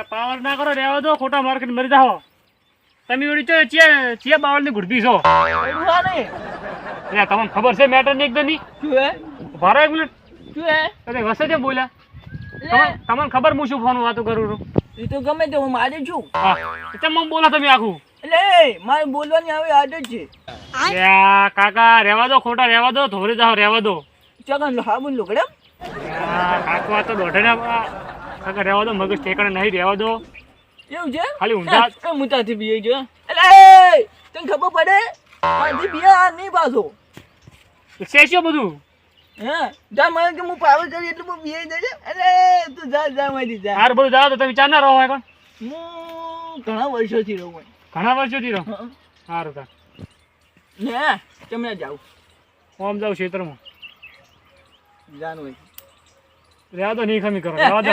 એટલે પાવર ના કરો રહેવા દો ખોટા માર્કેટ મરી જાઓ તમે ઓડી ચે બાવળની ગુડબી છો એડું નહીં એટલે તમને ખબર છે મેટર ની એકદમ ની શું હે ભારો 1 મિનિટ શું હે અરે વસે છે બોલ્યા તમને ખબર હું શું ફોન વાતો કરું છું એ તો ગમે તે હું મારી છું હા કેમ મમ બોલા તમે આખું એટલે મારે બોલવાની હવે આદત છે યા કાકા રહેવા દો ખોટા રહેવા દો ધોરી જાઓ રહેવા દો ચકન હાબુન લુકડમ કાકો આ તો દોઢે ને કાકા રહેવા દો મગજ ઠેકાણે નહીં રહેવા દો એવું છે ખાલી ઊંધા એ મુતાથી બીએ જો એટલે તને ખબર પડે આથી બીયા નહીં પાછો શેષ્યો બધું હે જા મને કે હું પાવર કરી એટલે હું બીએ જજે એટલે તું જા મારી જા હાર બધું જાઓ તો તમે ચાર ના રહો હોય કોણ હું ઘણા વર્ષોથી રહું હોય ઘણા વર્ષોથી રહો સારું તા ને તમે જાવ ઓમ જાવ ક્ષેત્રમાં જાનું હોય રહેવા દો નહીં ખમી કરો રહેવા દો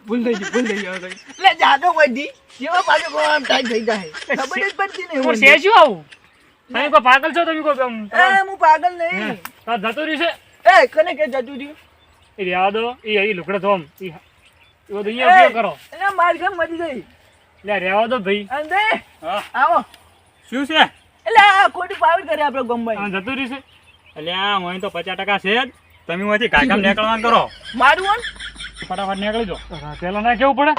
ભૂલ થઈ ગઈ એટલે જાતો કોઈ દી જેવા પાછો કોમ ટાઈમ થઈ જાય ખબર જ પડતી નહીં પણ શેષ્યું આવું તમે કોઈ પાગલ છો તમે કોઈ હું પાગલ નહીં જતું રહ્યું છે એ કને કે જતું રહ્યું એ રહેવા દો એ લુકડે ધોમ એ બધું અહીંયા ઉપયોગ કરો એટલે મારી ઘર મરી ગઈ એટલે રહેવા દો ભાઈ અંદે હા આવો શું છે એટલે આ ખોટી પાવર કરે આપણે ગમભાઈ જતું રહ્યું છે એટલે આ હોય તો 50% છે જ તમે અહીંથી કાકામ નીકળવાનું કરો મારું વન ફટાફટ નીકળી જો પેલા ના કેવું એ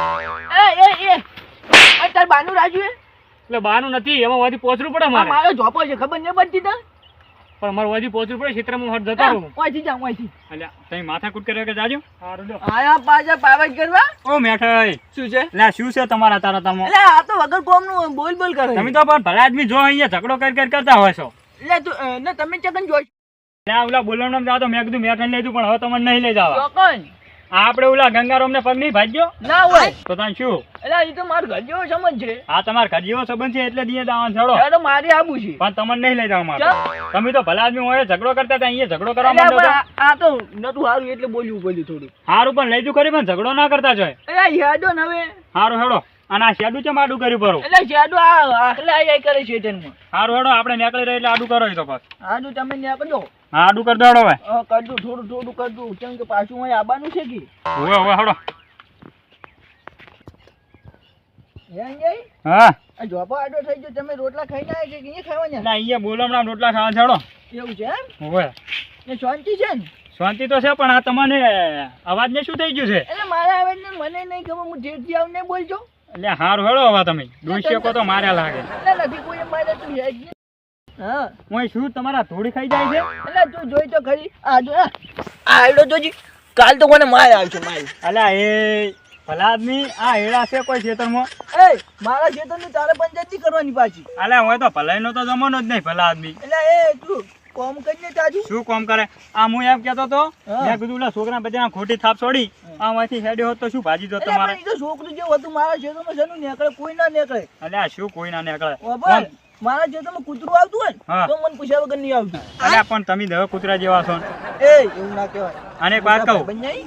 પડે તાર બાનું રાજુ એટલે બાનું નથી એમાં વાથી પહોંચવું પડે મારે મારો ઝોપો છે ખબર નહીં પડતી તને પણ મારે વાથી પહોંચવું પડે ક્ષેત્રમાં હટ જતો રહું ઓયથી જા ઓયથી એટલે તમે માથા કૂટ કર્યો કે જાજો સારું લ્યો આયા પાછા પાવર કરવા ઓ મેઠાઈ શું છે એટલે શું છે તમારા તારા તમો એટલે આ તો વગર કોમનું બોલ બોલ કરે તમે તો પણ ભલા આદમી જો અહીંયા ઝઘડો કરી કરતા હોય છો એટલે તું ને તમે ચકન જોઈ એટલે ઓલા બોલવાનું જાવ તો મેં કીધું મેઠાઈ લઈ પણ હવે તમને નહીં લઈ જાવ ચોકન આપણે ઓલા ગંગારામ ને પગ નહીં ભાગ્યો ના હોય તો તને શું એટલે એ તો મારું ઘર જેવો સમજ છે આ તમારા ઘર જેવો સંબંધ છે એટલે દિયે દાવાનું છોડો એટલે મારી આબુ છે પણ તમને નહીં લઈ જાવ મારે તમે તો ભલા આદમી હોય ઝઘડો કરતા હતા અહીંયા ઝઘડો કરવા માંડો એટલે આ તો નતું સારું એટલે બોલ્યું થોડું સારું પણ લઈ જુ ખરી પણ ઝઘડો ના કરતા જોય એટલે યાદો ને હવે સારું હેડો અને આ શેડું ચમ આડું કર્યું પરો એટલે યાદો આખલે આઈ કરે છે તેનમાં સારું હેડો આપણે નીકળી રહી એટલે આડું કરો તો બસ આડું તમે ત્યાં કરજો હા આડું કરી દો હેડો હવે કરજો થોડું કરજો કેમ કે પાછું અહીં આવવાનું છે કે હવે હેડો હા હા આ જોબો આડો થઈ ગયો તમે રોટલા ખાઈને આવ્યા કે અહીંયા ખાવાના એટલે અહીંયા બોલમણા રોટલા ખાવા છેડો એવું છે એમ હવે એ શાંતિ છે ને શાંતિ તો છે પણ આ તમને અવાજ ને શું થઈ ગયું છે એટલે મારા આવે ને મને નહીં ખબર હું જેટથી આવું નહીં બોલજો એટલે સારું હેડો હવે તમે ડોસી શકો તો માર્યા લાગે એટલે નથી કોઈ મારે તું હેજ નહીં હા હું શું તમારા થોડી ખાઈ જાય છે એટલે તું જોઈ તો ખરી આ જો આડો જોજી કાલ તો કોને માર આવશે મારી અલ્યા એ ભલા આદમી આ હેડા છે કોઈ ખેતરમાં એ મારા ખેતરની તારે પંચાયત નહીં કરવાની પાછી અલ્યા હોય તો ભલાઈનો તો જમાનો જ નહીં ભલા આદમી એટલે એ તું કોમ કરીને તાજુ શું કોમ કરે આ હું એમ કેતો તો હા. મેં કીધું ઓલા છોકરા બધા ખોટી થાપ છોડી આ માંથી હેડ્યો હોત તો શું ભાજી જોત એટલે તમારે પણ ઈ તો છોકરું જેવું હતું મારા ખેતરમાં શેનું નીકળે કોઈ ના નીકળે અલ્યા શું કોઈ ના નીકળે બરાબર મારા ખેતરમાં કૂતરું આવતું હોય હા. ને તો મને પૂછ્યા વગર નહીં આવતું અલ્યા પણ તમે દહ કૂતરા જેવા છો એ એવું ના કહેવાય અને એક વાત કહું બંજાઈ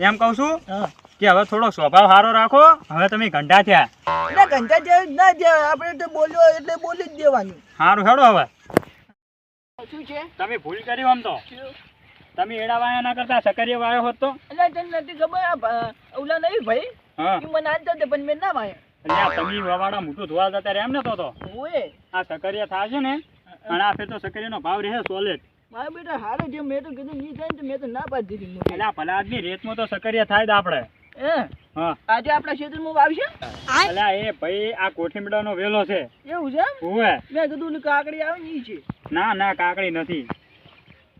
એમ કહું છું હા કે હવે થોડો સ્વભાવ સારો રાખો હવે તમે ઘંટા થયા એટલે ઘંટા જે ના જે આપણે તો બોલ્યો એટલે બોલી જ દેવાનું સારું હેડો હવે શું છે તમે ભૂલ કરી આમ તો તમે એડા વાયા ના કરતા સકરિયા વાયો હોત તો એટલે તને નથી ખબર આ ઓલા નહીં ભાઈ હા એ મને આનતા તે પણ મેં ના વાયા અલ્યા તમે વવાડા મોટું ધોવા જતા રહ્યા એમ ને તો ઓએ આ સકરિયા થશે ને અને આ ફેર તો સકરિયાનો ભાવ રહે સોલેટ મારા બેટા હારે જે મેં તો કીધું નહીં થાય ને તો મેં તો ના પાડી દીધી મોટી. અલ્યા ભલા આદમી રેતમાં તો સકરિયા થાય જ આપણે હે હા આજે આપણા ક્ષેત્રમાં વાવશે અલ્યા એ ભાઈ આ કોઠીમડાનો વેલો છે એવું છે એમ? ઓવે મેં કીધું ઓલી કાકડી આવે ને ઈ છે ના કાકડી નથી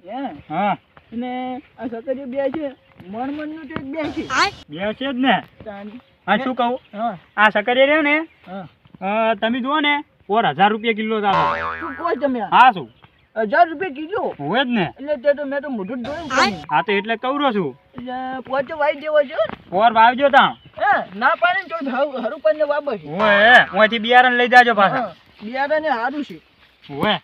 હે હા અને આ સકરીઓ બે છે મણનું તો બે છે બે છે જ ને તાંડી. હા શું કહું હા આ સકરિયા રહ્યો ને હા તમે જુઓ ને 1000 રૂપિયા કિલો ચાલો શું કહો તમે આ? હા શું 1000 રૂપિયા કિલો હોય જ ને એટલે તે તો મેં તો મોઢું જ જોયું કોની. હા તો એટલે કહું છું એટલે પોતે વાઈ જેવો છે પોર વાવજો તાં હે ના પાડે ને તો હરું પણ વાબે છે ઓય ઓયથી બિયારણ લઈ જાજો પાછા હા, બિયારણને હારું છે ઓય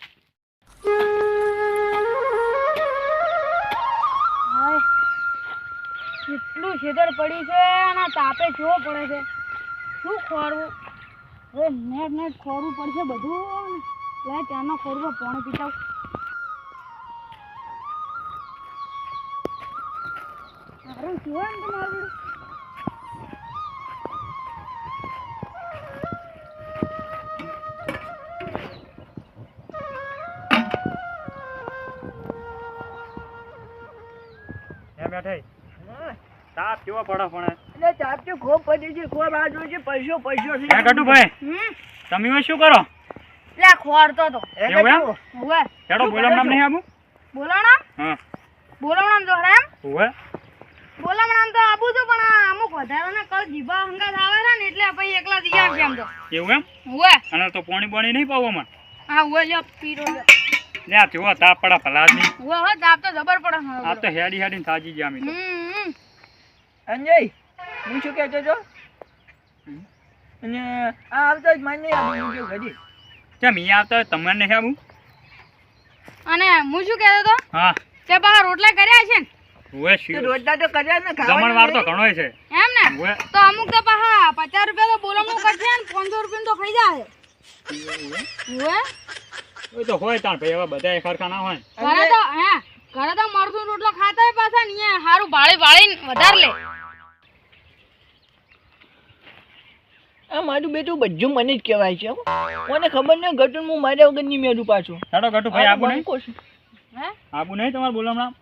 કેટલું છેતર પડી છે અને તાપે કેવો પડે છે શું ખોરવું હવે નેટ ખોરવું પડશે બધું લે ત્યાંનો ખોરવો પાણી પીતાવ સારું કેવાય ને તમારું મેઠાઈ હા. તાપ કેવો પડે પણ એટલે ચાપટી ખૂબ પડી છે, ખૂબ આ જોઈ છે, પૈસો છે. હે ગટુભાઈ તમે હવે શું કરો લે ખોરતો તો એવું એમ ઉવે હેડો બોલમ નામ નહીં આબુ બોલાવણા હા બોલાવણા તો ખરા એમ ઓવે બોલાવણા તો આબુ તો પણ આ અમુક વધારાના કલ જીભા હંગાત આવે છે ને એટલે પછી એકલા જ યાર છે એમ તો એવું એમ ઉવે અને તો પાણી પાણી નહીં પાવો મને હા ઉવે લ્યો પીરો લ્યો લે આ કેવો તાપ પડે ભલા આદમી ઉવે હો તાપ તો જબર પડે આ તો હેડી હેડીને થાજી ગયા અમે તો અંજય હું શું કહેતો છો અને આ આવતા જ માન્ય આવું જો ઘડી કેમ અહીંયા આવતા હોય તમને નહીં આવું અને હું શું કહેતો તો હા કે બહાર રોટલા કર્યા છે ને ઓવે તો શું રોટલા તો કર્યા ને જમણવાર તો ઘણોય છે એમ ને ઓવે તો અમુક તો પાછા 50 રૂપિયા તો બોલાવણું કરશે ને 500 રૂપિયા તો ખાઈ જાય ઉવે ઓય તો હોય તાણ ભાઈ હવે બધા ખરખા ના હોય ઘરે તો ઘરે તો મરચું રોટલો ખાતા હોય પાછા ને અહીંયા હારું ભાળીને વધારે લે આ મારું બેટું બધું મને જ કહેવાય છે હો. મને ખબર નહીં ઘટું હું માર્યા વગર નહીં મેળું પાછું હેડો ગટુ ભાઈ આબુ નહીં હે આબુ નહીં તમારે બોલમ નામ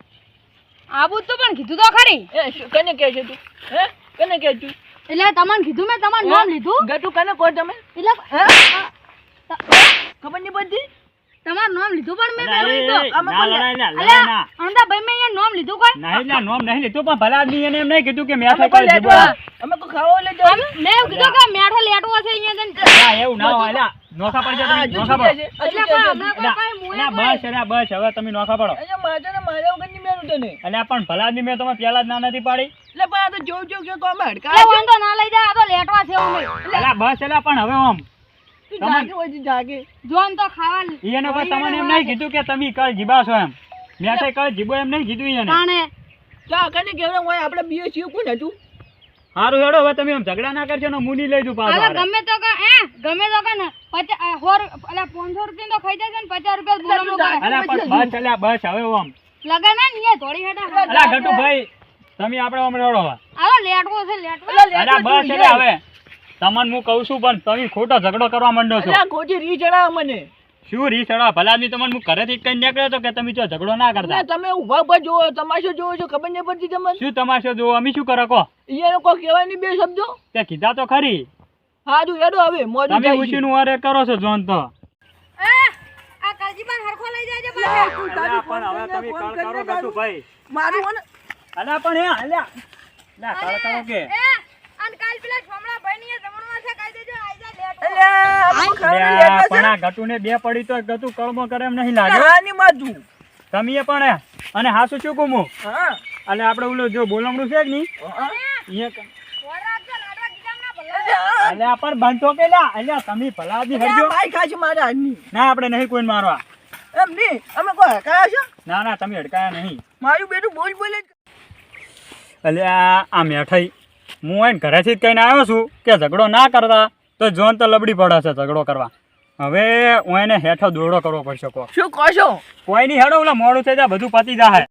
આબુ તો પણ કીધું તો ખરી એ શું કને કહે છે તું હે કને કહે તું એટલે તમને કીધું મેં તમારું નામ લીધું ઘટું કને કહો તમે એટલે હે ખબર નહીં પડતી તમારું નામ લીધું પણ મેં અરે, પહેલું લીધું ના લડાઈ ના લડાઈ અલ્યા ના અંદા ભાઈ મેં અહીંયા નામ લીધું કોઈ નહીં લે નોમ નહીં લીધું પણ ભલા આદમી એને એમ નહીં કીધું કે મેં અમે કોઈ લેતો અમે કોઈ ખાવો લેતો મેં એવું કીધું કે મેઠો લેટવો છે અહીંયા જઈને ના એવું ના હોય લા નોખા પડી જાય તમે નોખા પડો એટલે પણ અમે કોઈ કાંઈ મુએ અલ્યા બસ અલ્યા બસ હવે તમે નોખા પડો અહીંયા માતાને માર્યા વગર નહીં મેળું તને અલ્યા પણ ભલા આદમી મેં તમે પહેલા જ ના નથી પાડી એટલે પણ આ તો જોઉં જોઉં કે કોમ એટલે હડકા વાંધો ના લઈ જાય આ તો લેટવા છે એવું નહીં અલ્યા બસ અલ્યા પણ હવે આમ તું જાગે હોય તું જાગે જોન તો ખાવા એને કોઈ તમને એમ નહીં કીધું કે તમે કળ જીબા છો એમ મેં તો કળ જીબો એમ નહીં કીધું એને તાણે ચા કને કેવડે હોય આપણે બીએ છીએ કોણ હતું સારું હેડો હવે તમે એમ ઝઘડા ના કરજો ને મુની લઈ દઉં પાછો હવે હારે. ગમે તો કે ગમે તો કે ને 500 રૂપિયા તો ખાઈ જાય છે ને 50 રૂપિયા બોલાવણું કરે અલ્યા પણ બસ અલ્યા બસ હવે આમ લગન ને નિયે થોડી હેડા અલ્યા ગટુ ભાઈ તમે આપણે આમ રેડો હવે આવો લેટવો છે લેટવો અલ્યા બસ અલ્યા હવે તમને હું કહું છું પણ તમે ખોટો ઝઘડો કરવા માંડો છો અલ્યા ખોટી રી ચડાવ મને શું રીસ અડવા ભલા આદમી તમને હું ઘરેથી કઈ નીકળ્યો તો કે તમે જો ઝઘડો ના કરતા એટલે તમે ઉભા ઉભા જોવો તમાશો જોવો છો ખબર નહીં પડતી તમને શું તમાશો જો અમે શું કરો કહો અહીંયા કોઈ કહેવાય નહીં બે શબ્દો તે કીધા તો ખરી સારું હેડો હવે મોડું તમે થાય છે. ઉછીનું વારે કરો છો જોન તો આ કાળજીમાં હરખો લઈ જાજે પાછા તું તારી ફોન પણ હવે કરીને તમે ફોન કળ કરીને કરો ગટુ ભાઈ મારું હો ને અલ્યા પણ એ અલ્યા ના કળ કરો કે અને કાલ પેલા છોમડા ભાઈ ની જમણમાં છે કાઈ દેજો આઈ જા લેટવો અલ્યા આપણું ખાવાનું અલ્યા, લેટ પણ હશે. આ ગટુને બે પડી તો ગટુ કળમો કરે એમ નહીં લાગે ના, ની માથું. તમે પણ અને હાસુ શું કહું હું હા એટલે આપણે ઓલું જો બોલમણું છે કે નહીં હા. અહીંયા વરાજ છે લાડવા ગીજામના ભલા અલ્યા પણ બંધો કે લ્યા અલ્યા તમે ભલા આદમી હરજો અલ્યા, ભાઈ ખાશે મારા હાથની. ના આપણે નહીં કોઈ મારવા એમ નહીં અમે કોઈ હકાયા છો ના ના તમે અડકાયા નહીં મારું બેટું બોલ બોલ જ. અલ્યા આ મેઠાઈ હું એને ઘરેથી જ કહીને આવ્યો છું કે ઝઘડો ના કરતા તો જોન તો લબડી પડે છે ઝઘડો કરવા હવે હું એને હેઠો દોડો કરવો પડશે કો શું કહો છો કોઈ નહીં હેડો ઓલા મોડું થઈ જાય બધું પતી જાય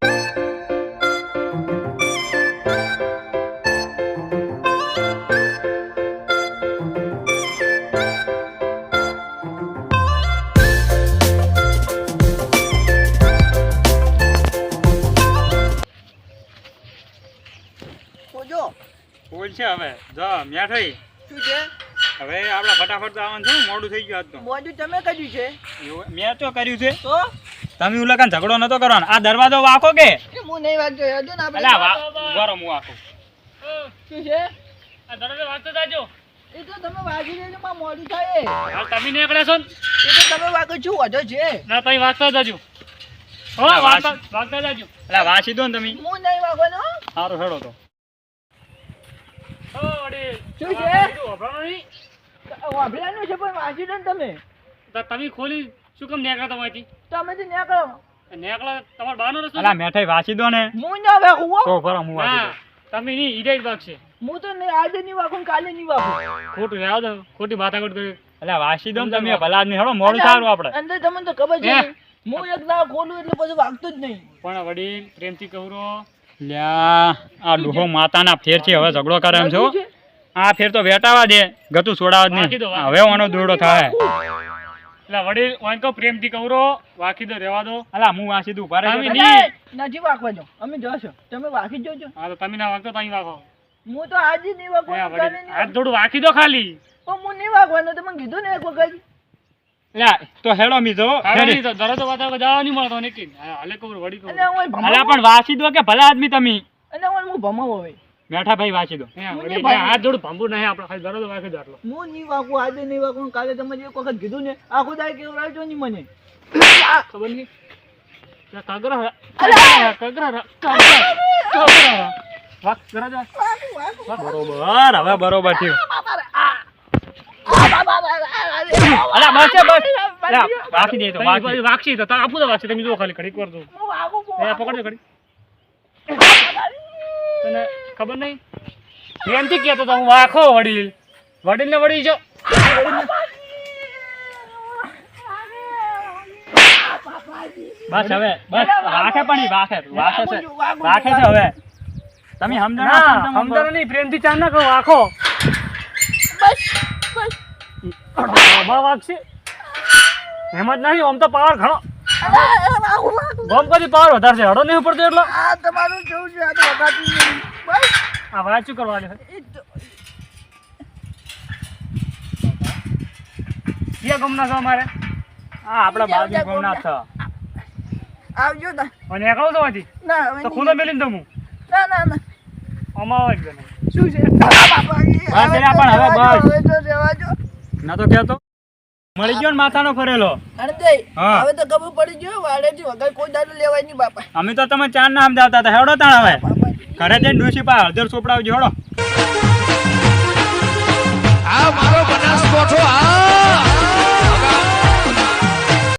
બોજો બોલ છે હવે જો મેઠાઈ શું છે હવે આપણે ફટાફટ આવવાનું છે મોડું થઈ ગયું આજ તો મોજું તમે કર્યું છે મેં તો કર્યું છે તો તમે ઓલા કાન ઝઘડો નતો કરવાનો આ દરવાજો વાકો કે એ હું નહીં વાત જોયો હતો ને અલા આપણે વારો હું વાકો શું છે આ દરવાજો વાગતો જાજો એ તો તમે વાગી દેજો માં મોડું થાય હાલ તમે નીકળ્યા છો એ તો તમે વાગો છો વધો છે ના તમે વાગતા જાજો હો વાગતા જાજો અલા વાસી દો ને તમે હું નહીં વાગવાનો સારું હેડો તો શું છે વાભરાનું છે પણ વાંચી દો ને તમે તમે ખોલી શું કેમ નીકળતા હોયથી તમે તો નીકળો નીકળો તમાર બાનો રસ્તો અલા મેઠાઈ વાસી દો ને હું ના વાગું તો ફરો હું વાસી દઉં તમે ની ઈડે જ વાગશે હું તો નહીં આજે નહીં વાગું કાલે નહીં વાગું ખોટું રહેવા દો ખોટી માથાકૂટ કરી અલા વાસી દો ને તમે ભલા આદમી હેડો મોડું સારું આપણે અંદર તમને તો ખબર છે હું એક દાવ ખોલું એટલે પછી વાગતો જ નહીં પણ વડીલ પ્રેમથી કહુરો લ્યા આ ડોહો માતાના ફેર છે હવે ઝઘડો કરે એમ છો આ ફેર તો વેટાવા દે ગતું છોડાવા જ નહીં હવે ઓનો દોડો થાય એટલે વડીલ વાંકો પ્રેમથી કવરો વાકી દો રહેવા દો. અલા હું વાસી દઉં ભારે તમે જો. નહીં. નથી વાગવા દો અમે જોશો તમે વાગી જોજો હા તો તમે ના વાગતો તમે વાગો. હું તો આજે નહીં વાગવાનો કાલે નહીં હાથ થોડું વાકી દો ખાલી. પણ હું નહીં વાગવાનો તમે કીધું ને એક વખત લા તો હેડો મી જો હાલો તો દરરોજ વાતા જવા નહીં મળતો ને કે હાલે કવર વડી કવર. અને હું અલા ભમાવો પણ વાસી દો કે ભલા આદમી તમે અને હું ભમાવો હવે મેઠા ભાઈ વાસી દો. હે વડીલ હાથ થોડું ભાંબુ નહીં આપણે ખાલી દરરોજ વાકી દો આટલો. હું નહીં વાગું આજે નહીં વાગું કાલે તમે એક વખત કીધું ને આખું દાય કેવું રાખ્યો નહીં મને ખબર નહીં. કગરા વાક કરા જા. બરોબર હવે બરોબર થયું. અલા બસ છે બસ. લા, વાસી દે તો વાસી. વાક્ષી તો તાર આપું તો વાક્ષી તમે જો ખાલી ઘડીક વાર જો. હું વાગું એ પકડજો ઘડી. તને ખબર નહીં પ્રેમથી કહેતો તો હું વાખો વડીલ વડીલ ને વડી જો. બસ હવે બસ વાખે પણ ઈ વાખે વાખે છે વાખે છે હવે તમે સમજણ ના સમજાણો નહીં પ્રેમથી ચાર ના કહો વાખો. બાબા વાગશે હેમત નહીં આમ તો પાવર ઘણો ગમ કદી પાવર વધારે છે હડો નહીં પડતો એટલો. આ તમારું કેવું છે આ તો વગાડતું નહીં બસ આ વાત શું કરવાની ક્યાં ગમના છો અમારે આ આપડા બાજુ ગમના છે. આવજો ના અને એકલો તો હતી ના હવે તો નહીં. ખૂનો મેલીને દઉં હું ના ના ના અમાવા જ ગમે. શું છે બસ એના પણ હવે બસ. હવે તો રહેવા દો. ના તો કહેતો મળી ગયો ને માથાનો ફરેલો. અણદઈ, હા. હવે તો ખબર પડી ગયો વાડેથી વગર કોઈ દારૂ લેવાય નહીં બાપા અમે તો તમે ચાર ના સમજાવતા હતા હેડો તાણ હવે બાપા ઘરે જઈને ડૂસી પા હળદર ચોપડાવજો હેડો.